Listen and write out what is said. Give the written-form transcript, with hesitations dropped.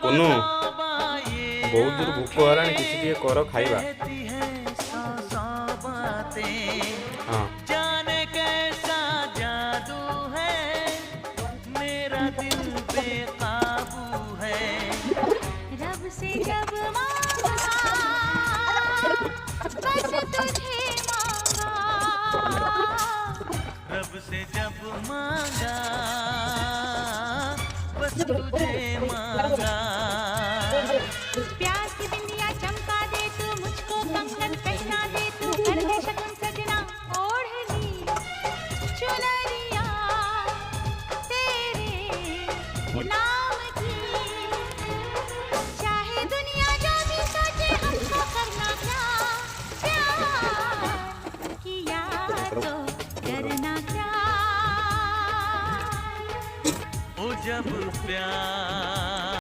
कुनू बहुत दूर भूख हरा किसी दिए कर खाइबा। हाँ जाने कैसा जादू है, मेरा दिल बेकाबू है। रब से जब मांगा बस तुझे मांगा, रब से जब मांगा बस तुझे मांगा। प्यार की बिंदिया चमका दे तू, मुझको कंगन पहना दे तू, कर दे शगुन सजना ओढ़नी चुनरिया तेरे नाम की। चाहे दुनिया जो भी सोचे हमको करना क्या, प्यार किया तो करना क्या। ओ जब प्यार